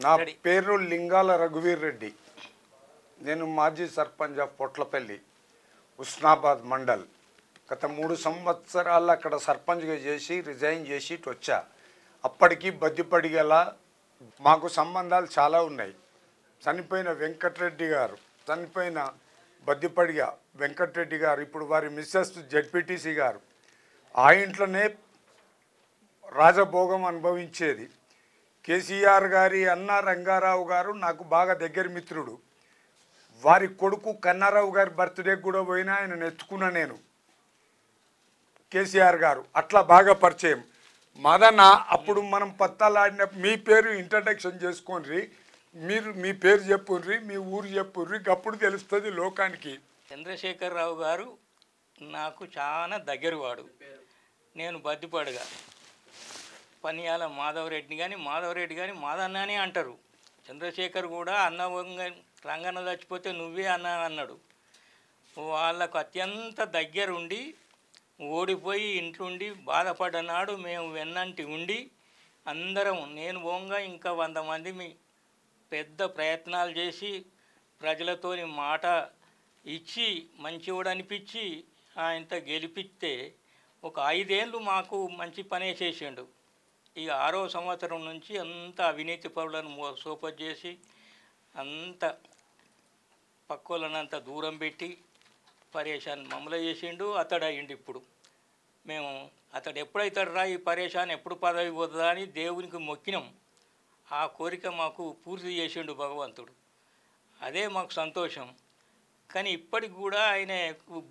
నా పేరు లింగాల రఘువీర్ రెడ్డి. నేను మాజీ సర్పంచ్ ఆఫ్ పొట్లపల్లి, ఉస్నాబాద్ మండల్. గత 3 సంవత్సరాలు అక్కడ సర్పంచ్గా చేసి రిజైన్ చేసి ఇటు వచ్చా. అప్పటికి బద్దిపడిగల మాకు సంబంధాలు చాలా ఉన్నాయి. చనిపోయిన వెంకటరెడ్డి గారు, చనిపోయిన బద్దిపడిగ వెంకటరెడ్డి గారు, ఇప్పుడు వారి మిస్సెస్ జెడ్పీటీసీ గారు, ఆ ఇంట్లోనే రాజభోగం అనుభవించేది. కేసీఆర్ గారి అన్న రంగారావు గారు నాకు బాగా దగ్గర మిత్రుడు. వారి కొడుకు కన్నారావు గారి బర్త్డేకి కూడా పోయినా ఆయన ఎత్తుకున్నా నేను. కేసీఆర్ గారు అట్లా బాగా పరిచయం. మదన అప్పుడు మనం పత్తాలాడిన మీ పేరు ఇంట్రడక్షన్ చేసుకోండి, మీరు మీ పేరు చెప్పుర్రి, మీ ఊరు చెప్పుర్రి, అప్పుడు తెలుస్తుంది లోకానికి. చంద్రశేఖరరావు గారు నాకు చాలా దగ్గరవాడు. నేను బద్దిపడగా పనియాల మాధవరెడ్డి కానీ మాదన్ననే అంటారు. చంద్రశేఖర్ కూడా అన్న రంగన్న చచ్చిపోతే నువ్వే అన్న అన్నాడు. వాళ్ళకు అత్యంత దగ్గరుండి ఓడిపోయి ఇంట్లుండి బాధపడ్డనాడు మేము వెన్నంటి ఉండి అందరం, నేను పోంగా ఇంకా 100 మంది పెద్ద ప్రయత్నాలు చేసి ప్రజలతోని మాట ఇచ్చి మంచివాడు అనిపించి ఆయనతో గెలిపిస్తే ఒక 5 ఏళ్ళు మాకు మంచి పనే చేసిండు. ఇక 6వ సంవత్సరం నుంచి అంత అవినీతి పరులను సోపత్ చేసి అంత పక్కోళ్ళనంత దూరం పెట్టి పరేషాన్ మమ్మల్ని చేసిండు. అతడు అయ్యిండు. ఇప్పుడు మేము అతడు ఎప్పుడైతాడు రా ఈ పరేషాన్ ఎప్పుడు పదవి పోతుందా అని దేవునికి మొక్కినాం. ఆ కోరిక మాకు పూర్తి చేసిండు భగవంతుడు. అదే మాకు సంతోషం. కానీ ఇప్పటికి కూడా ఆయన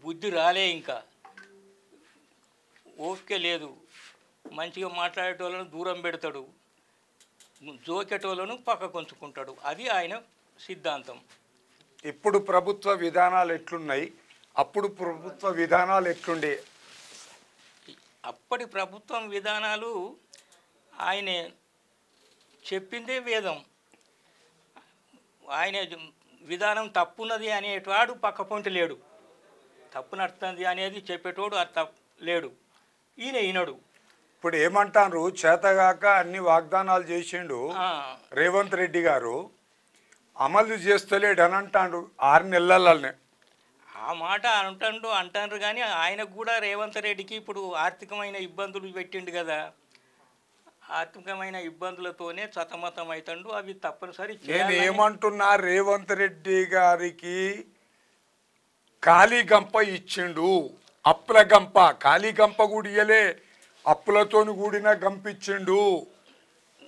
బుద్ధి రాలే, ఇంకా ఓపిక లేదు. మంచిగా మాట్లాడేటోళ్ళను దూరం పెడతాడు, జోకేటోళ్ళను పక్కకు ఉంచుకుంటాడు. అది ఆయన సిద్ధాంతం. ఇప్పుడు ప్రభుత్వ విధానాలు ఎట్లున్నాయి, అప్పుడు ప్రభుత్వ విధానాలు ఎట్లుండే? అప్పటి ప్రభుత్వం విధానాలు ఆయన చెప్పిందే వేదం. ఆయన విధానం తప్పున్నది అనేవాడు పక్క పొంటి లేడు, తప్పు నడుతుంది అనేది చెప్పేటోడు లేడు. ఈయనడు. ఇప్పుడు ఏమంటారు, చేతగాక అన్ని వాగ్దానాలు చేసిండు రేవంత్ రెడ్డి గారు, అమలు చేస్తలేడు అని అంటాడు 6 నెలలనే. ఆ మాట అంటారు కానీ ఆయనకు కూడా రేవంత్ రెడ్డికి ఇప్పుడు ఆర్థికమైన ఇబ్బందులు పెట్టిండు కదా, ఆర్థికమైన ఇబ్బందులతోనే సతమతం అవుతాడు. అవి తప్పనిసరి. నేను ఏమంటున్నా, రేవంత్ రెడ్డి గారికి ఖాళీ గంప ఇచ్చిండు, అప్పుల గంప. ఖాళీ గంప కూడా ఇయ్యలే, అప్పులతోని కూడిన గంప ఇచ్చిండు.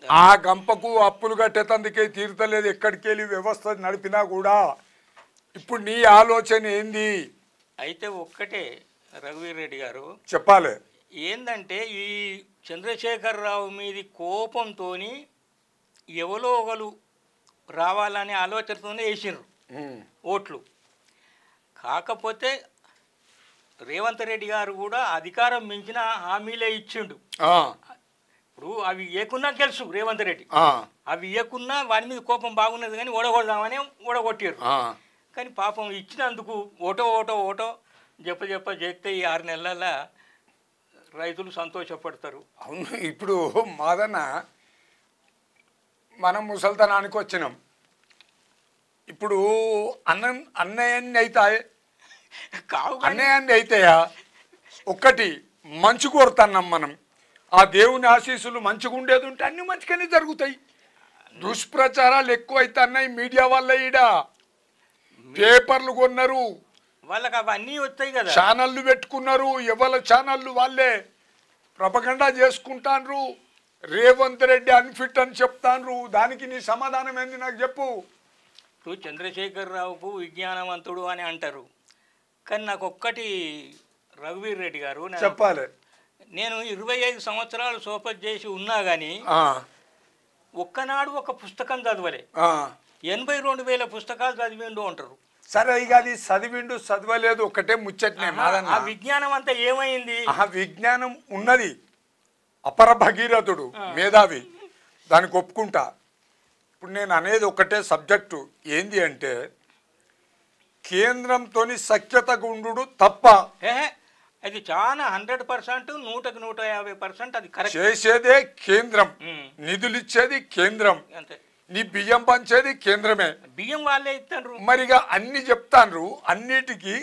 ఆ గంపకు అప్పులు కట్టేతందుకే తీరుతలేదు, ఎక్కడికి వెళ్ళి వ్యవస్థ నడిపినా కూడా. ఇప్పుడు నీ ఆలోచన ఏంది? అయితే ఒక్కటే రఘువీర్ రెడ్డి గారు చెప్పాలి. ఏందంటే ఈ చంద్రశేఖరరావు మీది కోపంతో ఎవరో ఒకరు రావాలనే ఆలోచనతోనే వేసిర్రు ఓట్లు. కాకపోతే రేవంత్ రెడ్డి గారు కూడా అధికారం మించిన హామీలే ఇచ్చిండు. ఇప్పుడు అవి ఇవ్వకున్నా తెలుసు రేవంత్ రెడ్డి, అవి ఇవ్వకున్నా వారి మీద కోపం బాగున్నది కానీ ఓడగొడదామని ఓడగొట్టారు. కానీ పాపం ఇచ్చినందుకు ఓటో చెప్ప చేస్తే ఈ 6 నెలల రైతులు సంతోషపడతారు. అవును. ఇప్పుడు మాదన్న మనం ముసల్తనానికి వచ్చినాం. ఇప్పుడు అన్నయ్యాన్ని అవుతాయి కావు, అన్నయ్యాన్ని అయితాయా? ఒక్కటి మంచి కోరుతున్నాం మనం, ఆ దేవుని ఆశీస్సులు మంచిగా ఉండేది ఉంటే అన్ని మంచిగానే జరుగుతాయి. దుష్ప్రచారాలు ఎక్కువ అవుతున్నాయి మీడియా వల్ల. ఈడ పేపర్లు కొన్నారు, వాళ్ళకి అవన్నీ వస్తాయి కదా, ఛానళ్ళు పెట్టుకున్నారు, ఎవరి ఛానళ్ళు వాళ్ళే ప్రపగండా చేసుకుంటాన్రు. రేవంత్ రెడ్డి అన్ఫిట్ అని చెప్తాన్రు. దానికి నీ సమాధానం ఏంది నాకు చెప్పు. ఇప్పుడు చంద్రశేఖరరావుకు విజ్ఞానవంతుడు అని అంటారు, కానీ నాకు ఒక్కటి రఘువీర్ రెడ్డి గారు చెప్పాలి. నేను 25 సంవత్సరాలు సోపత్ చేసి ఉన్నా కానీ ఒక్కనాడు ఒక పుస్తకం చదవలే. 82,000 పుస్తకాలు చదివిండు అంటారు. సరే, ఇక అది చదివిండు చదవలేదు ఒకటే ముచ్చట్నే. ఆ విజ్ఞానం అంతా ఏమైంది? ఆ విజ్ఞానం ఉన్నది, అపర భగీరథుడు, మేధావి, దానికి ఒప్పుకుంటా. ఇప్పుడు నేను అనేది ఒకటే సబ్జెక్టు ఏంది అంటే, కేంద్రంతో సఖ్యత గుండు తప్ప. అది చాలా 100%, 100% అది కరెక్ట్. చేసేదే కేంద్రం, నిధులు ఇచ్చేది కేంద్రం. నీ బియ్యం పంచేది కేంద్రమే, బియ్యం వాళ్ళే ఇస్తారు. మరిగా అన్ని చెప్తాండ్రు, అన్నిటికీ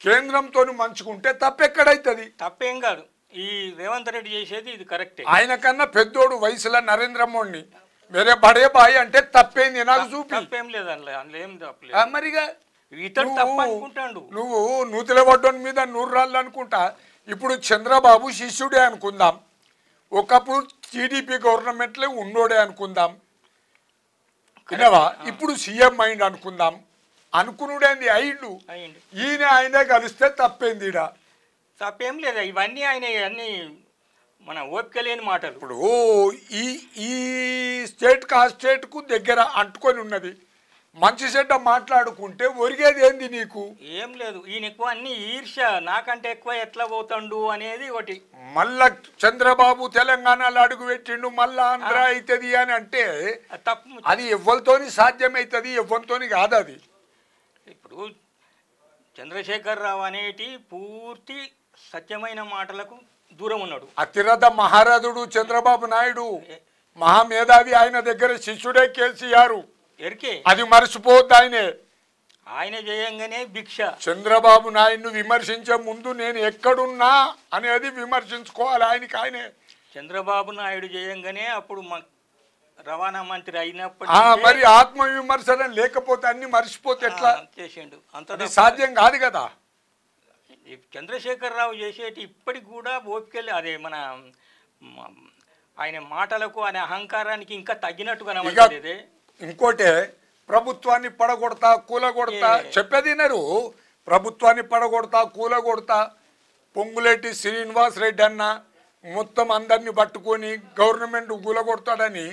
కేంద్రంతో మంచుకుంటే తప్పెక్కడైతుంది? తప్పేం కాదు, ఈ రేవంత్ రెడ్డి చేసేది ఇది కరెక్టే. ఆయన కన్నా పెద్దోడు వయసులో నరేంద్ర మోడీని వేరే బడే బాయ్ అంటే తప్పేంది నాకు చూపి. తప్పేం లేదు, అందులో ఏం తప్పలేదు. మరిగా ఇతడు తప్ప అనుకుంటాడు. నువ్వు నూతుల వడ్డోని మీద 100 రాళ్ళు అనుకుంటా. ఇప్పుడు చంద్రబాబు శిష్యుడే అనుకుందాం, ఒకప్పుడు టీడీపీ గవర్నమెంట్లో ఉన్నోడే అనుకుందాం, వినవా? ఇప్పుడు సీఎం అయింది అనుకుందాం, అనుకునుడేంది అయిండు. ఆయనే కలిస్తే తప్పేంది? ఈడ తప్పేం లేదు, ఇవన్నీ ఆయన అన్ని మన ఓపిక లేని మాటలు. ఇప్పుడు ఈ ఈ స్టేట్కి ఆ స్టేట్కు దగ్గర అంటుకొని ఉన్నది, మంచి చెడ్డ మాట్లాడుకుంటే ఒరిగేది ఏంది నీకు? ఏం లేదు, ఈయన ఎక్కువ అన్ని ఈర్ష, నాకంటే ఎక్కువ ఎట్లా పోతాడు అనేది ఒకటి. మళ్ళా చంద్రబాబు తెలంగాణలో అడుగు పెట్టిండు, మళ్ళా ఆంధ్ర అవుతుంది అని అంటే తప్పు. అది ఎవరితోని సాధ్యమవుతుంది, ఎవరితోని కాదు అది. ఇప్పుడు చంద్రశేఖర్ రావు అనేటి పూర్తి సత్యమైన మాటలకు దూరం ఉన్నాడు. అతిరథ మహారథుడు చంద్రబాబు నాయుడు, మహామేధావి, ఆయన దగ్గర శిష్యుడే కేసీఆర్, ఎరికే అది మర్చిపోద్దు. ఆయన చేయంగానే భిక్ష. చంద్రబాబు నాయుడును విమర్శించే ముందు నేను ఎక్కడున్నా అనేది విమర్శించుకోవాలి ఆయనకి ఆయనే. చంద్రబాబు నాయుడు చేయంగానే అప్పుడు రవాణా మంత్రి అయినప్పుడు మరి ఆత్మ విమర్శనం లేకపోతే అన్ని మర్చిపోతే ఎట్లా చేసిండు? అంత సాధ్యం కాదు కదా. చంద్రశేఖర్ రావు చేసేటి ఇప్పటికి కూడా ఓపికలే, అదే మన ఆయన మాటలకు ఆయన అహంకారానికి ఇంకా తగ్గినట్టు కనబడలేదు. ఇంకోటే, ప్రభుత్వాన్ని పడగొడతా కూలగొడతా చెప్పేది వినరు. ప్రభుత్వాన్ని పడగొడతా కూలగొడతా పొంగులేటి శ్రీనివాస్ రెడ్డి అన్న మొత్తం అందరినీ పట్టుకొని గవర్నమెంట్ కూలగొడతాడని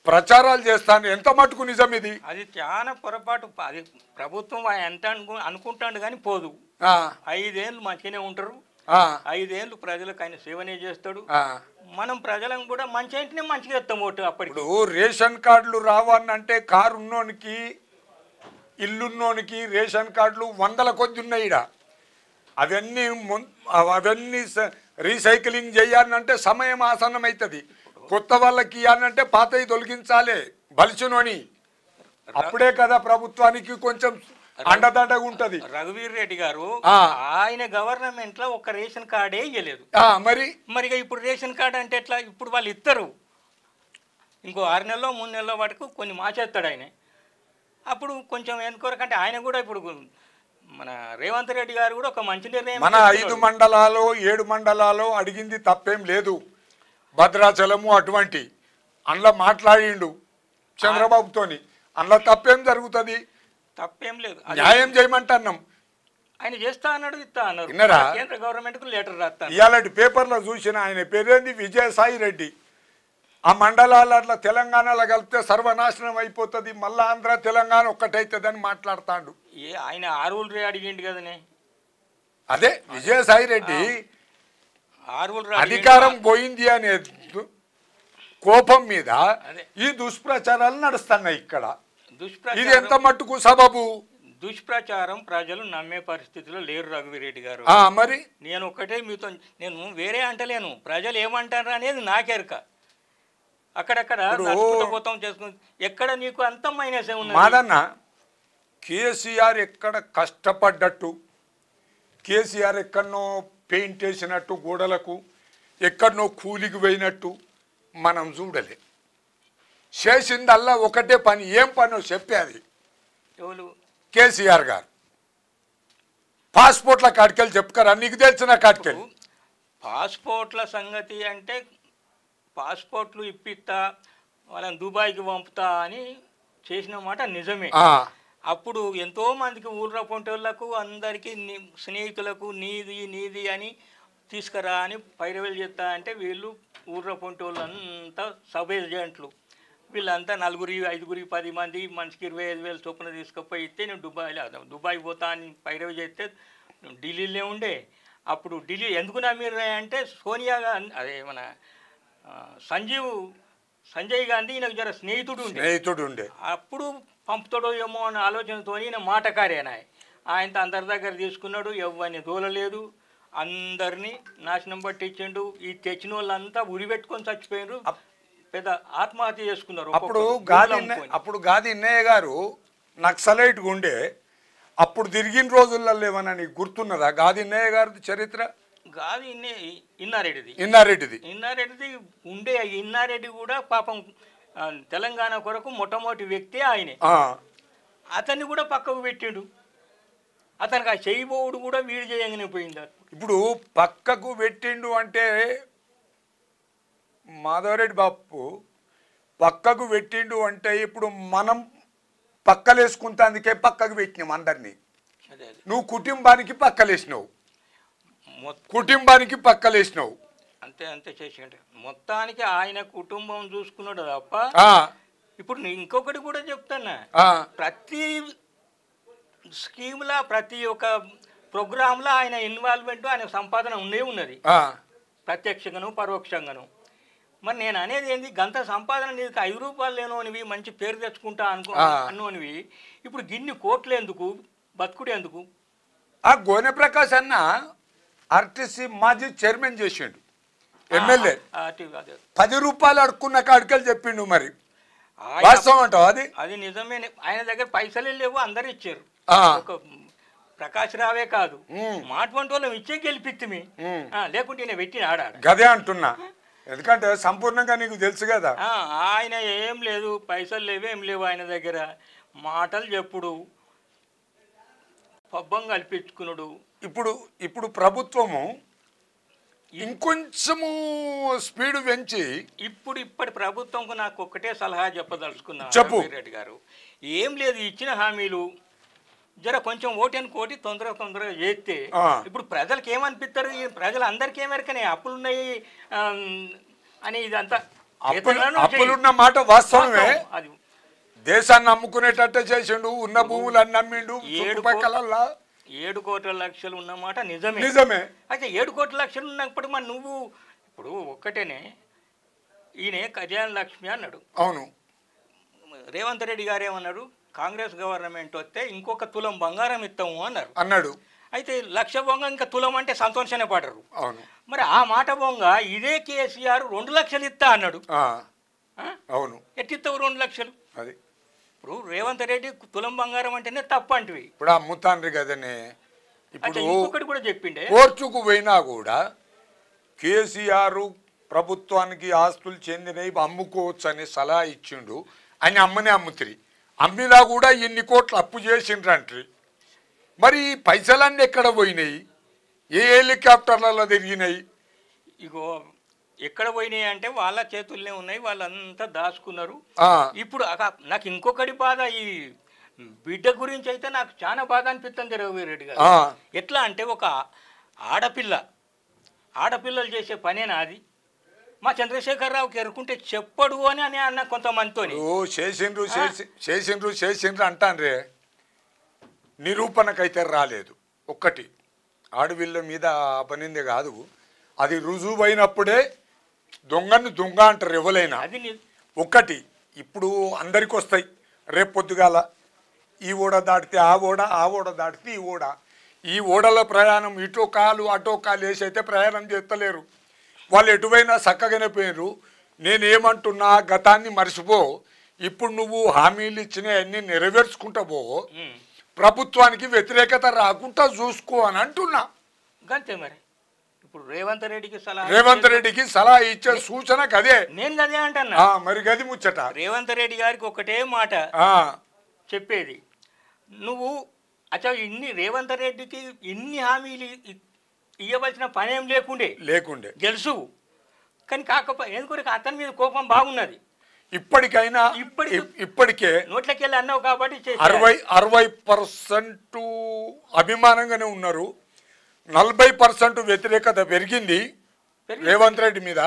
ప్రచారాలు చేస్తాను. ఎంత మట్టుకు నిజం ఇది? అది చాలా పొరపాటు. అది ప్రభుత్వం ఎంత అనుకుంటాడు కానీ పోదు. 5 ఏళ్ళు మంచిగానే ఉంటారు, 5 ఏళ్ళు ప్రజలకు ఆయన సేవనే చేస్తాడు. మనం ప్రజలను కూడా మంచి ఏంటనే మంచిగా ఇస్తాం ఓటు. అప్పటికి రేషన్ కార్డులు రావన్నంటే కారు ఉన్నోనికి ఇల్లున్నోనికి రేషన్ కార్డులు 100 కొద్ది ఉన్నాయి ఈడ. అవన్నీ రీసైక్లింగ్ చేయాలంటే సమయం ఆసనం అవుతుంది. కొత్త వాళ్ళకి ఇవ్వాలంటే పాతవి తొలగించాలి బలిచినోని, అప్పుడే కదా ప్రభుత్వానికి కొంచెం అండదండగా ఉంటది. రఘువీర్ రెడ్డి గారు ఆయన గవర్నమెంట్ లో ఒక రేషన్ కార్డే ఇవ్వలేదు. మరి ఇప్పుడు రేషన్ కార్డు అంటే ఎట్లా? ఇప్పుడు వాళ్ళు ఇస్తారు, ఇంకో 6 నెలలో 3 నెలల వరకు కొన్ని మార్చేస్తాడు ఆయన. అప్పుడు కొంచెం ఎందుకొరకంటే ఆయన కూడా ఇప్పుడు మన రేవంత్ రెడ్డి గారు కూడా ఒక మంచి నిర్ణయం. మన 5 మండలాలు 7 మండలాలు అడిగింది తప్పేం లేదు. భద్రాచలము అటువంటి అందులో మాట్లాడిండు చంద్రబాబుతోని, అందులో తప్పేం జరుగుతుంది? తప్పేం లేదు, న్యాయం చేయమంటున్నాం. ఆయన చేస్తా అన్నాడు, ఇస్తా అన్నారు. కేంద్ర గవర్నమెంట్ కు లెటర్ రాస్తా. ఇలాంటి పేపర్లో చూసిన ఆయన పేరేంది విజయసాయి రెడ్డి. ఆ మండలాలు అట్లా తెలంగాణలో కలిపితే సర్వనాశనం అయిపోతుంది, మళ్ళా ఆంధ్ర తెలంగాణ ఒక్కటైతుంది అని మాట్లాడుతాడు. ఆయన ఆరువులు అడిగిండు కదనే. అదే విజయసాయి రెడ్డి ఆరువులు అధికారం పోయింది అనే కోపం మీద ఈ దుష్ప్రచారాలు నడుస్తున్నాయి ఇక్కడ. ఇది ఎంత మట్టుకు సబబు? దుష్ప్రచారం ప్రజలు నమ్మే పరిస్థితిలో లేరు రఘువీరెడ్డి గారు. మరి నేను ఒక్కటే మీతో, నేను వేరే అంటలేను, ప్రజలు ఏమంటారు అనేది నాకెరక. అక్కడక్కడ పోతాం చేసుకుని ఎక్కడ నీకు అంత మైనస్ ఏమున్నది? మాదన్న కేసీఆర్ ఎక్కడ కష్టపడ్డట్టు, కేసీఆర్ ఎక్కడనో పెయింట్ వేసినట్టు గోడలకు, ఎక్కడనో కూలికి పోయినట్టు మనం చూడలే. చేసిందల్లా ఒకటే పని. ఏం పనో చెప్పేది కేసీఆర్ గారు. పాస్పోర్ట్ల కాడికెళ్ళి చెప్పుకరా, నీకు తెలిసిన కాడికెళ్ళి. పాస్పోర్ట్ల సంగతి అంటే పాస్పోర్ట్లు ఇప్పిస్తా, వాళ్ళని దుబాయ్కి పంపుతా అని చేసిన మాట నిజమే. అప్పుడు ఎంతోమందికి ఊళ్ళో పొంటోళ్లకు అందరికీ స్నేహితులకు నీది అని తీసుకురా అని పైరవేలు చేస్తా అంటే వీళ్ళు ఊళ్ళో పొంటోళ్ళంతా సబ్ ఏజెంట్లు, వీళ్ళంతా 4, 5, 10 మంది మనిషికి 25,000 చొప్పున తీసుకుపోయి ఇస్తే నేను దుబాయ్ పోతా అని పైరవి చేస్తే ఢిల్లీలో ఉండే. అప్పుడు ఢిల్లీ ఎందుకు నమ్మిర్రా అంటే సోనియా గాంధీ, అదే మన సంజయ్ గాంధీ ఈయనకు జర స్నేహితుడు ఉండే. అప్పుడు పంపుతాడో ఏమో అన్న ఆలోచనతో ఈయన మాటకారేనా ఆయనతో అందరి దగ్గర తీసుకున్నాడు, ఎవరిని దూలలేదు, అందరినీ నాశనం పట్టించిండు. ఈ తెచ్చిన వాళ్ళంతా ఉరి పెట్టుకొని చచ్చిపోయారు. పెద్ద ఆత్మహత్య చేసుకున్నారు. అప్పుడు గాది ఇన్నయ్య గారు నక్సలైట్ గుండే అప్పుడు తిరిగిన రోజులలో ఏమన్నా నీకు గుర్తున్నదా గాది ఇన్నయ్య గారి చరిత్ర? గాది ఇన్నారెడ్డిది ఉండే. ఇన్నారెడ్డి కూడా పాపం తెలంగాణ కొరకు మొట్టమొదటి వ్యక్తి ఆయనే. అతన్ని కూడా పక్కకు పెట్టిండు. అతనికి ఆ చేయబోవుడు కూడా వీడు చేయంగానే పోయింది. ఇప్పుడు పక్కకు పెట్టిండు అంటే మాధవరెడ్డి బాపు పక్కకు పెట్టిండు అంటే ఇప్పుడు మనం పక్కలేసుకుంటే అందుకే పక్కకు పెట్టినాం అందరినీ. నువ్వు కుటుంబానికి పక్కలేసినావు, అంతే అంతే చేసిండు. మొత్తానికి ఆయన కుటుంబం చూసుకున్నాడు తప్ప. ఇప్పుడు ఇంకొకటి కూడా చెప్తానా, ప్రతి స్కీమ్లా ప్రతి ఒక్క ప్రోగ్రాంలో ఆయన ఇన్వాల్వ్మెంట్, ఆయన సంపాదన ఉన్నది ప్రత్యక్షంగాను పరోక్షంగాను. మరి నేను అనేది ఏంది, గంత సంపాదన నీకు 5 రూపాయలు లేనోనివి, మంచి పేరు తెచ్చుకుంటా అన్నోనివి ఇప్పుడు గిన్ని కోట్లు ఎందుకు, బతుకుడు ఎందుకు? ఆ గోనె ప్రకాష్ అన్న ఆర్టీసీ మాజీ చైర్మన్ చేసిండు, ఎమ్మెల్యే. 10 రూపాయలు అడుక్కున్న కాడికలు చెప్పిండు. మరి వాస్తవం అంటావు అది? అది నిజమే. ఆయన దగ్గర పైసలే లేవు, అందరు ఇచ్చారు. ఒక ప్రకాష్ రావే కాదు, మాటువంటి వాళ్ళం ఇచ్చే గెలిపిత్తిమి, లేకుంటే నేను పెట్టిన గదే అంటున్నా. ఎందుకంటే సంపూర్ణంగా నీకు తెలుసు కదా, ఆయన ఏం లేదు, పైసలు లేవు, ఏం లేవు ఆయన దగ్గర. మాటలు చెప్పుడు, పబ్బం కల్పించుకున్నాడు. ఇప్పుడు ప్రభుత్వము ఇంకొంచెము స్పీడ్ పెంచి ఇప్పటి ప్రభుత్వంకు నాకు ఒక్కటే సలహా చెప్పదలుచుకున్నా. చెప్పు రెడ్డి గారు. ఏం లేదు, ఇచ్చిన హామీలు జర కొంచెం ఓటెన్ కోటి తొందరగా చేస్తే ఇప్పుడు ప్రజలకు ఏమనిపిస్తారు, ప్రజలు అందరికీ ఏమేరకనే అప్పులున్నాయి అని ఇదంతా అప్పులున్న మాట వాస్తవమే. అది దేశాన్ని అమ్ముకునేటట్టే చేసిండు, ఉన్న భూములు అన్ని అమ్మిండు. 7 కోట్ల లక్షలు ఉన్నమాట నిజమే. అయితే 7 కోట్ల లక్షలు ఉన్నప్పుడు మరి నువ్వు ఇప్పుడు ఒక్కటేనే, ఈయన కళ్యాణ లక్ష్మి అన్నాడు. అవును. రేవంత్ రెడ్డి గారు ఏమన్నారు, కాంగ్రెస్ గవర్నమెంట్ వస్తే ఇంకొక తులం బంగారం ఇస్తాము అన్నాడు. అయితే 1,00,000 బొంగ ఇంకా తులం అంటే సంతోషాన్ని పడరు. అవును. మరి ఆ మాట బొంగ ఇదే కేసీఆర్ 2 లక్షలు ఇస్తా అన్నాడు. అవును. ఎట్టిస్తావు 2 లక్షలు? అది ఇప్పుడు రేవంత్ రెడ్డి తులం బంగారం అంటేనే తప్పు అంటివి. ఇప్పుడు అమ్ముతాండ్రి కదనే. ఇప్పుడు ఇంకొకటి కూడా చెప్పిండే, కోర్టుకు పోయినా కూడా కేసీఆర్ ప్రభుత్వానికి ఆస్తులు చెందినవి అమ్ముకోవచ్చు అని సలహా ఇచ్చిండు. అని అమ్ముతిరి, అమ్మినా కూడా ఎన్ని కోట్లు అప్పు చేసిండ్రంట్రి. మరి పైసలన్నీ ఎక్కడ పోయినాయి? ఏ హెలికాప్టర్లలో తిరిగినాయి? ఇగో ఎక్కడ పోయినాయి అంటే వాళ్ళ చేతుల్లోనే ఉన్నాయి, వాళ్ళంతా దాచుకున్నారు. ఇప్పుడు నాకు ఇంకొకటి బాధ, ఈ బిడ్డ గురించి అయితే నాకు చాలా బాధ అనిపిస్తుంది రఘువీరెడ్డి గారు. ఎట్లా అంటే ఒక ఆడపిల్లలు చేసే పనేనా అది? మా చంద్రశేఖరరావుకి ఎరుకుంటే చెప్పడు అని అన్న కొంతమందితో. చేసిండ్రు అంటాన్రే, నిరూపణకైతే రాలేదు. ఒక్కటి ఆడపిల్ల మీద పనిందే కాదు, అది రుజువు అయినప్పుడే దొంగని దొంగ అంటారు ఎవరైనా. ఒక్కటి ఇప్పుడు అందరికి వస్తాయి, రేపు పొద్దుగాల ఈ ఓడ దాటితే ఆ ఓడ దాటితే ఈ ఓడల ప్రయాణం ఇటో కాలు అటో కాలు వేసి అయితే ప్రయాణం చేస్తలేరు. వాళ్ళు ఎటువైనా చక్కగానే పోయినరు. నేనేమంటున్నా, గతాన్ని మర్చిపో, ఇప్పుడు నువ్వు హామీలు ఇచ్చినవి అన్నీ నెరవేర్చుకుంటావో ప్రభుత్వానికి వ్యతిరేకత రాకుండా చూసుకో అని అంటున్నా. అంతే. మరి ఇప్పుడు రేవంత్ రెడ్డికి సలహా ఇచ్చే సూచన కదే, నేను గదే అంటున్నా. మరి గది ముచ్చట. రేవంత్ రెడ్డి గారికి ఒకటే మాట చెప్పేది, నువ్వు రేవంత్ రెడ్డికి ఇన్ని హామీలు ఇవ్వవలసిన పనేం లేకుండే తెలుసు. కానీ కాకపోతే ఎందుకు అతని మీద కోపం బాగున్నది. ఇప్పటికే నోట్లకెళ్ళి అన్నావు కాబట్టి 60% అభిమానంగానే ఉన్నారు, 40% వ్యతిరేకత పెరిగింది రేవంత్ రెడ్డి మీద.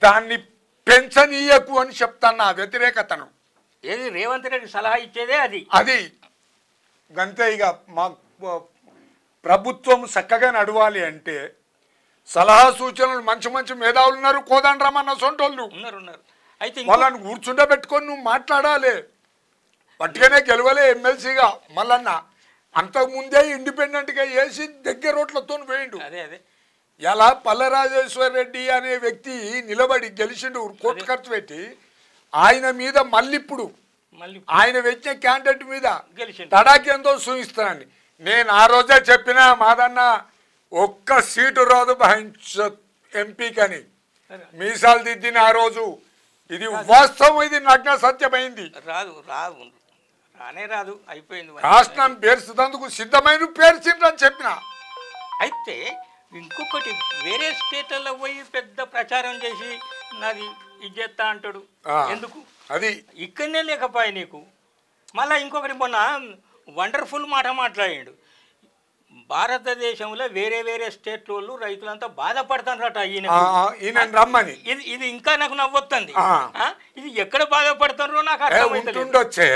దాన్ని పెంచనీయకు అని చెప్తాను ఆ వ్యతిరేకతను. ఏది రేవంత్ రెడ్డి సలహా ఇచ్చేదే అది గంతే. ఇక మా ప్రభుత్వం చక్కగా నడవాలి అంటే సలహా సూచనలు మంచి మేధావులు ఉన్నారు, కోదండరామన్న సొంటోళ్ళు ఉన్నారు. అయితే వాళ్ళని కూర్చుంటే పెట్టుకొని నువ్వు మాట్లాడాలి. పట్టుకనే గెలవలే ఎమ్మెల్సీగా మల్లన్న, అంతకుముందే ఇండిపెండెంట్గా వేసి దగ్గర రోడ్లతో పోయిండు. అదే ఎలా పల్లరాజేశ్వర రెడ్డి అనే వ్యక్తి నిలబడి గెలిచిండు కోర్టు ఖర్చు పెట్టి ఆయన మీద మళ్ళీ ఇప్పుడు ఆయన వచ్చిన క్యాండిడేట్ మీద తడాకేందో చూపిస్తానండి. నేను ఆ రోజే చెప్పిన మాదన్న ఒక్క సీటు రాదు ఎంపీకని మీసాలు దిద్దిన ఆ రోజు. ఇది వాస్తవం, ఇది నగ్న సత్యమైంది. రాదు రాదు రానే రాదు, అయిపోయింది. రాష్ట్రం పేర్చినందుకు సిద్ధమైన పేర్చిండ్రని చెప్పిన. అయితే ఇంకొకటి వేరే స్టేట్లలో పోయి పెద్ద ప్రచారం చేసి నాది ఇది చేస్తా అంటాడు. ఎందుకు అది ఇక్కడనే లేకపోయా నీకు? మళ్ళీ ఇంకొకటి మొన్న వండర్ఫుల్ మాట మాట్లాడాడు. భారతదేశంలో వేరే వేరే స్టేట్ వాళ్ళు రైతులంతా బాధపడతారట ఈయన రమ్మని. ఇది ఇంకా నాకు నవ్వొస్తుంది. ఇది ఎక్కడ బాధపడతారో నాకు ఉంటుండొచ్చే,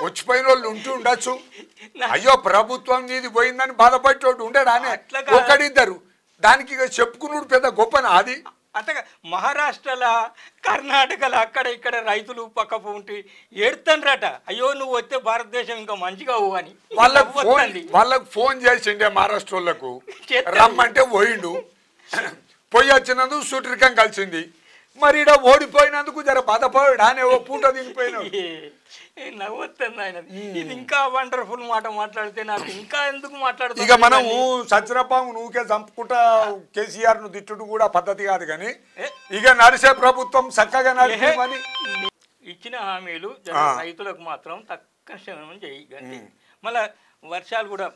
వచ్చిపోయిన వాళ్ళు ఉంటుండొచ్చు. అయ్యో ప్రభుత్వం నీది పోయిందని బాధపడేటోడు ఉండడానే ఒకడిద్దరు. దానికి చెప్పుకున్నాడు పెద్ద గొప్పన. అది అంతగా మహారాష్ట్రలో కర్ణాటకలో అక్కడ ఇక్కడ రైతులు పక్క ఉంటే ఏడుతండ్రట, అయ్యో నువ్వు వస్తే భారతదేశం ఇంకా మంచిగా అని. వాళ్ళకు ఫోన్ చేసిండే మహారాష్ట్ర వాళ్ళకు రమ్మంటే పోయిండు. పోయి వచ్చినందుకు సూటిరికం కలిసింది. మరి ఇక్కడ ఓడిపోయినందుకు జర బాధపడాడు అనే ఓ పూట దిగిపోయినాడు. నవ్వుతుంది ఆయన. ఇది ఇంకా వండర్ఫుల్ మాట మాట్లాడితే నాకు ఇంకా ఎందుకు మాట్లాడుతుంది. ఇక మనము సత్యనపాము నువ్వుకే చంపుకుంటా కేసీఆర్ ను తిట్టుడు కూడా పద్ధతి కాదు. కానీ ఇక నడిసే ప్రభుత్వం చక్కగా నడిపి ఇచ్చిన హామీలు రైతులకు మాత్రం తక్షణం చేయి. మళ్ళా వర్షాలు కూడా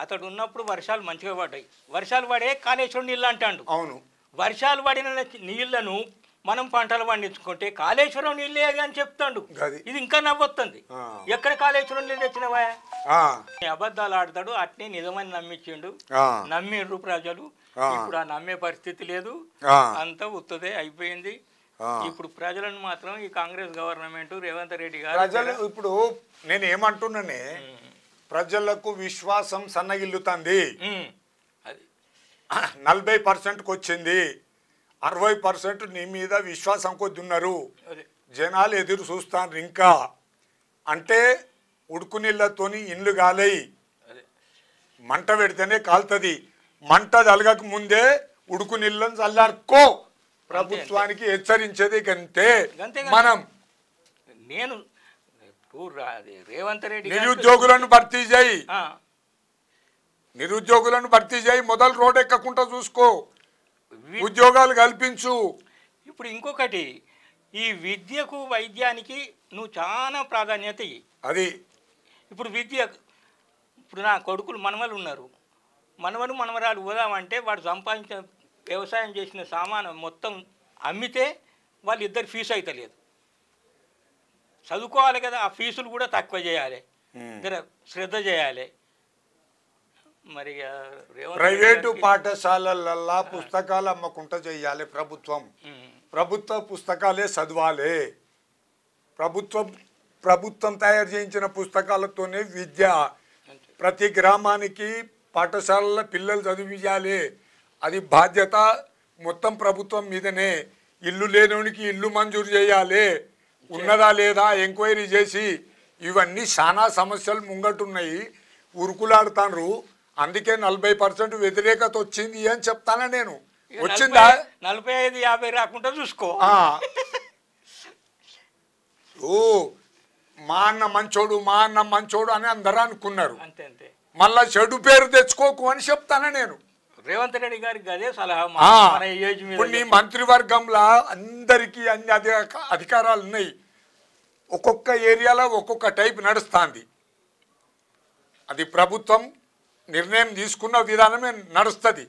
అతడు ఉన్నప్పుడు వర్షాలు మంచిగా పడ్డాయి. వర్షాలు పడే కాళేశ్వరం నీళ్ళు అంటాడు. అవును, వర్షాలు పడిన నీళ్లను మనం పంటలు పండించుకుంటే కాళేశ్వరం నీళ్ళే అని చెప్తాడు. ఇది ఇంకా నవ్వొస్తుంది. ఎక్కడ కాళేశ్వరం నీళ్ళు తెచ్చినవా? అబద్ధాలు ఆడతాడు, అట్నే నిజమని నమ్మించిండు. నమ్మిండ్రు ప్రజలు. ఇప్పుడు ఆ నమ్మే పరిస్థితి లేదు, అంతా ఉత్తదే అయిపోయింది. ఇప్పుడు ప్రజలను మాత్రం ఈ కాంగ్రెస్ గవర్నమెంట్ రేవంత్ రెడ్డి గారు ప్రజలు ఇప్పుడు నేను ఏమంటున్నానే, ప్రజలకు విశ్వాసం సన్నగిల్లుతుంది. 40%కు వచ్చింది, 60% నీ మీద విశ్వాసం కొద్ది ఉన్నారు. జనాలు ఎదురు చూస్తాను ఇంకా. అంటే ఉడుకు నీళ్ళతోని ఇండ్లు కాలేయి, మంట పెడితేనే కాలుతుంది. మంట తలగక ముందే ఉడుకు నీళ్ళని చల్లార్కో ప్రభుత్వానికి హెచ్చరించేది. కంటే మనం నేను రేవంత్ రెడ్డి నిరుద్యోగులను భర్తీ చేయి, నిరుద్యోగులను భర్తీ చేయి. మొదలు రోడ్ ఎక్కకుండా చూసుకో, ఉద్యోగాలు కల్పించు. ఇప్పుడు ఇంకొకటి, ఈ విద్యకు వైద్యానికి నువ్వు చాలా ప్రాధాన్యత ఇయ్యి. అది ఇప్పుడు విద్య, ఇప్పుడు నా కొడుకులు మనవలు ఉన్నారు, మనవలు మనవరాలు పోదామంటే వాడు సంపాదించిన వ్యవసాయం చేసిన సామాను మొత్తం అమ్మితే వాళ్ళిద్దరు ఫీజు అయితే లేదు. చదువుకోవాలి కదా, ఆ ఫీజులు కూడా తక్కువ చేయాలి, శ్రద్ధ చేయాలి. మరి ప్రైవేటు పాఠశాలలల్లా పుస్తకాలు అమ్మకుండా చెయ్యాలి ప్రభుత్వం. ప్రభుత్వ పుస్తకాలే చదవాలి. ప్రభుత్వం తయారు చేయించిన పుస్తకాలతోనే విద్య. ప్రతి గ్రామానికి పాఠశాలల పిల్లలు చదివించాలి. అది బాధ్యత మొత్తం ప్రభుత్వం మీదనే. ఇల్లు లేనోనికి ఇల్లు మంజూరు చేయాలి, ఉన్నదా లేదా ఎంక్వైరీ చేసి. ఇవన్నీ చాలా సమస్యలు ముంగటున్నాయి, ఉరుకులాడుతాండ్రు. అందుకే 40% వ్యతిరేకత వచ్చింది అని చెప్తానా నేను. వచ్చిందా? 45-50 రాకుండా చూసుకో. ఓ మా అన్న మంచోడు, మా అన్న మంచోడు అని అందరూ అనుకున్నారు. అంతే అంతే. మళ్ళా చెడు పేరు తెచ్చుకోకు అని చెప్తానా నేను. రేవంత్ రెడ్డి గారికి అదే సలహా. ఇప్పుడు నీ మంత్రివర్గంలో అందరికీ అన్ని అధికారాలు ఉన్నాయి. ఒక్కొక్క ఏరియాలో ఒక్కొక్క టైప్ నడుస్తుంది. అది ప్రభుత్వం నిర్ణయం తీసుకున్న విధానమే నడుస్తుంది.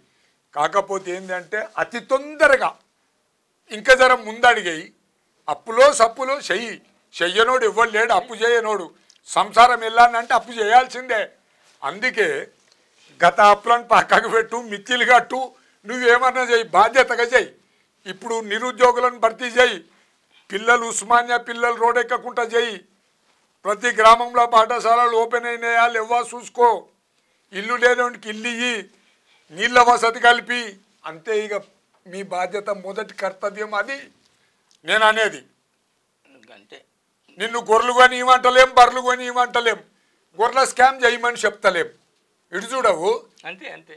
కాకపోతే ఏంటంటే అతి తొందరగా ఇంకా జర ముందడిగాయి. అప్పులో సప్పులో చెయ్యనోడు ఇవ్వడు లేడు, అప్పు చేయనోడు. సంసారం వెళ్ళానంటే అప్పు చేయాల్సిందే. అందుకే గత అప్పులను పక్కకు పెట్టు, మిత్తిలు కట్టు, నువ్వేమన్నా చెయ్యి, బాధ్యతగా చెయ్యి. ఇప్పుడు నిరుద్యోగులను భర్తీ చేయి, పిల్లలు ఉస్మానియా పిల్లలు రోడ్ ఎక్కకుండా చెయ్యి, ప్రతి గ్రామంలో పాఠశాలలు ఓపెన్ అయినాయా లేవా చూసుకో, ఇల్లు లేనోనికి ఇల్లు ఇయ్యి, నీళ్ళ వసతి కలిపి. అంతే. ఇక మీ బాధ్యత, మొదటి కర్తవ్యం అది నేను అనేది. అంతే. నిన్ను గొర్రెలు కొని ఇవ్వంటలేం, బర్రెలు కొని ఇవ్వంటలేం, గొర్రెల స్కామ్ చేయమని చెప్తలేం. ఇటు చూడవు. అంతే అంతే.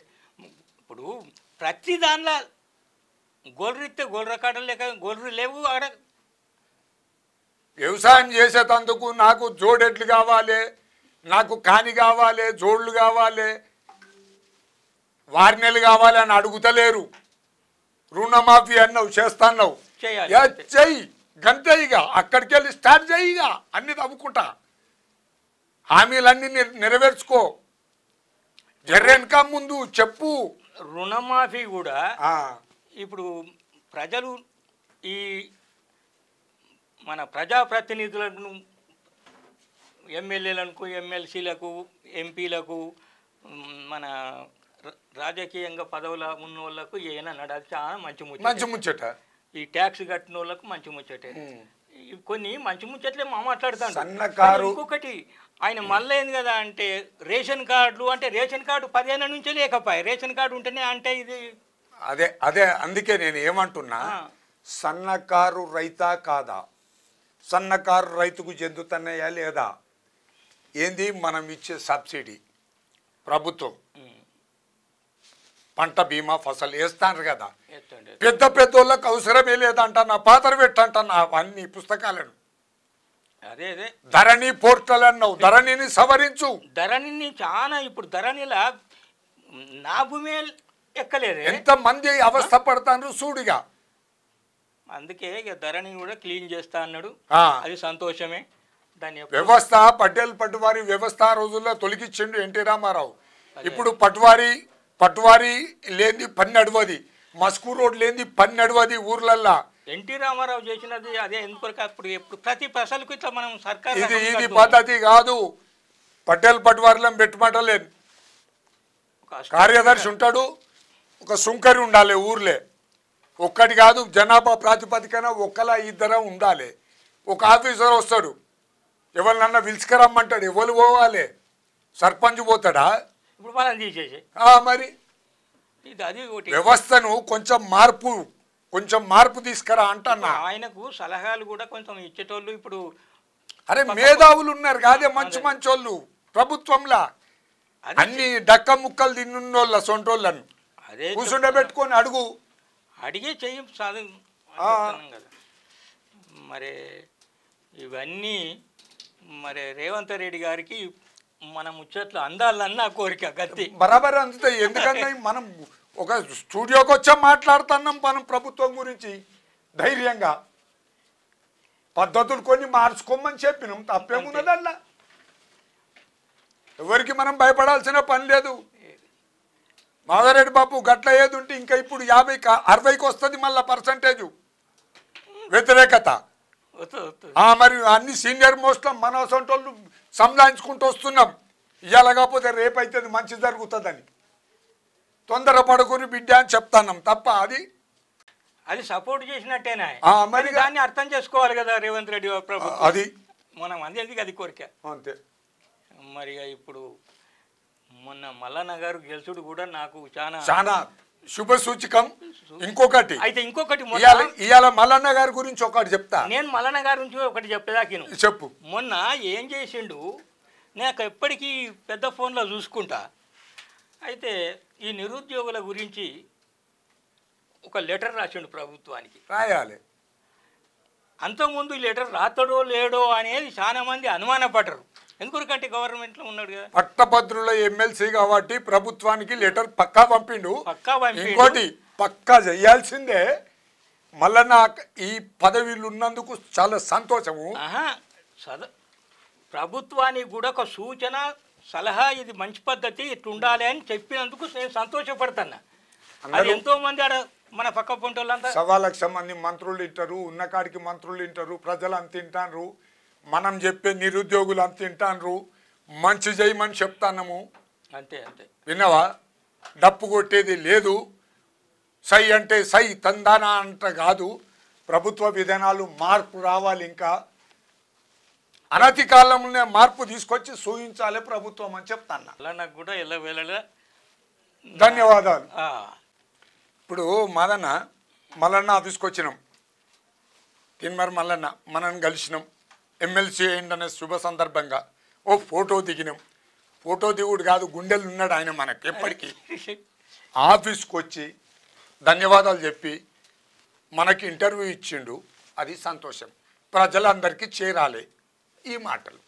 ఇప్పుడు ప్రతి దానిలో గొర్రెత్తే గొర్రె కాడలు లేక గొర్రెలు లేవు ఆడ. వ్యవసాయం చేసేటందుకు నాకు జోడెడ్లు కావాలి, నాకు కాని కావాలి, జోడ్లు కావాలి, వారినెలు కావాలి అని అడుగుతలేరు. రుణమాఫీ అన్నావు చేస్తాన్నావు, చేయాలి. చెయ్యి గంటయిగా అక్కడికి వెళ్ళి స్టార్ట్ చేయిగా అన్ని తవ్వుకుంటా, హామీలన్నీ నెరవేర్చుకో, జర్రెన్కా ముందు చెప్పు. రుణమాఫీ కూడా ఇప్పుడు ప్రజలు ఈ మన ప్రజాప్రతినిధులను ఎమ్మెల్యేలకు, ఎమ్మెల్సీలకు, ఎంపీలకు, మన రాజకీయంగా పదవుల ఉన్న వాళ్ళకు ఏమన్నాడు అది చాలా మంచి ముచ్చట. ఈ ట్యాక్స్ కట్టిన వాళ్ళకు మంచి ముచ్చటే. కొన్ని మంచి ముచ్చట్లే మాట్లాడుతాడు. సన్నకారు ఇంకొకటి ఆయన మళ్ళీ ఏంది కదా అంటే రేషన్ కార్డులు అంటే రేషన్ కార్డు 10 ఏళ్ళ నుంచే లేకపోయా, రేషన్ కార్డు ఉంటేనే అంటే ఇది అదే అదే అందుకే నేను ఏమంటున్నా, సన్నకారు రైతా కాదా, సన్నకారు రైతుకు చెందుతున్నాయా లేదా, ఏంది మనం ఇచ్చే సబ్సిడీ ప్రభుత్వం పంట బీమా ఫసల్ వేస్తాను కదా, పెద్ద పెద్దోళ్ళకి అవసరమే లేదంటన్నా, పాతర పెట్టంటన్నా అన్ని పుస్తకాలను. అదే అదే ధరణి పోర్టల్ అన్నావు, ధరణిని సవరించు. ధరణిని చాలా ఇప్పుడు ధరణిలా నా భూమి ఎక్కలేదు, ఎంత మంది అవస్థ పడతాను చూడుగా. అందుకే ఇక ధరణి కూడా క్లీన్ చేస్తా అన్నాడు, అది సంతోషమే. దాని వ్యవస్థ పట్టువారి వ్యవస్థ రోజుల్లో తొలగిచ్చిండు ఎన్టీ రామారావు. ఇప్పుడు పట్టువారి లేని పని నడవది, మస్కూ రోడ్ లేని పని నడవది ఊర్లల్లా. ఎన్టీ రామారావు చేసినది అదే. ఎందుకొరకు అప్పుడు ఎప్పుడు ప్రతి ప్రజలకు ఇట్లా మనం సర్కార్ ఇది పద్ధతి కాదు. పట్టువారిలో పెట్టమంటలేదు, కార్యదర్శి ఉంటాడు, ఒక సుంకరి ఉండాలి ఊర్లే, ఒక్కటి కాదు జనాభా ప్రాతిపదికన ఒకలా ఇద్దరు ఉండాలి. ఒక ఆఫీసర్ వస్తాడు, ఎవరినన్నా పిలుచుకురమ్మంటాడు, ఎవరు పోవాలి, సర్పంచ్ పోతాడా? ఇప్పుడు మనం తీసేసి మరి ఇది అది వ్యవస్థను కొంచెం మార్పు తీసుకురా అంటన్నా. ఆయనకు సలహాలు కూడా కొంచెం ఇచ్చేటోళ్ళు ఇప్పుడు అరే మేధావులు ఉన్నారు కాదే, మంచోళ్ళు ప్రభుత్వంలా అన్ని డక్క ముక్కలు తిన్నున్నోళ్ళ సొంటోళ్ళను అదే కూర్చుండబెట్టుకొని అడిగే చెయ్యి సాధన కదా. మరి ఇవన్నీ మరి రేవంత్ రెడ్డి గారికి మన ముచ్చట్లు అందాలన్న కోరిక గట్టి బరాబర్ అందుతాయి. ఎందుకంటే మనం ఒక స్టూడియోకి వచ్చా మాట్లాడుతున్నాం మనం ప్రభుత్వం గురించి ధైర్యంగా, పద్ధతులు కొన్ని మార్చుకోమని చెప్పినాం, తప్పేమున్నదల్లా. ఎవరికి మనం భయపడాల్సిన పని లేదు. మాధవరెడ్డి బాబు గట్ల ఏది ఉంటే ఇంకా ఇప్పుడు 50-60కి వస్తుంది మళ్ళా పర్సంటేజు వ్యతిరేకత. మరి అన్ని సీనియర్ మోస్ట్ మన సొంటోళ్ళు సంలాయించుకుంటూ వస్తున్నాం. ఇవాళ కాకపోతే రేపైతే మంచి జరుగుతుందని తొందరపడుకుని బిడ్డ అని చెప్తాన్నాం తప్ప అది సపోర్ట్ చేసినట్టేనా? మరి దాన్ని అర్థం చేసుకోవాలి కదా రేవంత్ రెడ్డి ప్రభుత్వం. అది మనం అందరికీ అది కోరిక అంతే. మరి ఇప్పుడు మొన్న మల్లన్న గారు గెలుచుడు కూడా నాకు చాలా శుభ సూచకం. ఇంకొకటి అయితే ఇంకొకటి ఇవాళ మల్లన్న గారి గురించి ఒకటి చెప్తా. నేను మల్లన్న గారి గురించి ఒకటి చెప్పేదాకిను. చెప్పు. మొన్న ఏం చేసిండు, నాకు ఎప్పటికీ పెద్ద ఫోన్లో చూసుకుంటా. అయితే ఈ నిరుద్యోగుల గురించి ఒక లెటర్ రాసిండు ప్రభుత్వానికి. రాయాలి. అంతకుముందు ఈ లెటర్ రాతడో లేడో అనేది చాలా మంది అనుమానపడ్డరు. ఎందుకంటే గవర్నమెంట్లో ఉన్నాడు కదా, పట్టభద్రుల ఎమ్మెల్సీ కాబట్టి ప్రభుత్వానికి లెటర్ పక్కా పంపిండు. ఇంకోటి పక్కా చేయాల్సిందే. మల్లన్న ఈ పదవిలు ఉన్నందుకు చాలా సంతోషము. ప్రభుత్వానికి కూడా ఒక సూచన సలహా, ఇది మంచి పద్ధతి, ఇట్లా ఉండాలి అని చెప్పినందుకు నేను సంతోషపడుతున్నా. అది ఎంతో మంది ఆడ మన పక్క పొంటోళ్ళంతా 1.25 లక్ష మంది మంత్రులు వింటారు, ఉన్న కాడికి మంత్రులు వింటారు, ప్రజలు అంత తింటారు, మనం చెప్పే నిరుద్యోగులు అంత తింటారు. మంచి చేయమని చెప్తాము. అంతే అంతే. విన్నావా? డప్పు కొట్టేది లేదు. సై అంటే సై, తందానా అంట కాదు. ప్రభుత్వ విధానాలు మార్పు రావాలి. ఇంకా అనతి కాలంలోనే మార్పు తీసుకొచ్చి సూచించాలి ప్రభుత్వం అని చెప్తాను. అలా నాకు కూడా ఎల్లవేళలా ధన్యవాదాలు. ఇప్పుడు మల్లన్న ఆఫీస్కి వచ్చినాం, కిన్మర్ మల్లన్న మనని కలిసినాం, ఎమ్మెల్సీ అయిందనే శుభ సందర్భంగా ఓ ఫోటో దిగినాం. ఫోటో దిగుడు కాదు, గుండెలు ఉన్నాడు ఆయన మనకి ఎప్పటికీ. ఆఫీస్కి వచ్చి ధన్యవాదాలు చెప్పి మనకి ఇంటర్వ్యూ ఇచ్చిండు, అది సంతోషం. ప్రజలందరికీ చేరాలి ఈ మాటలు.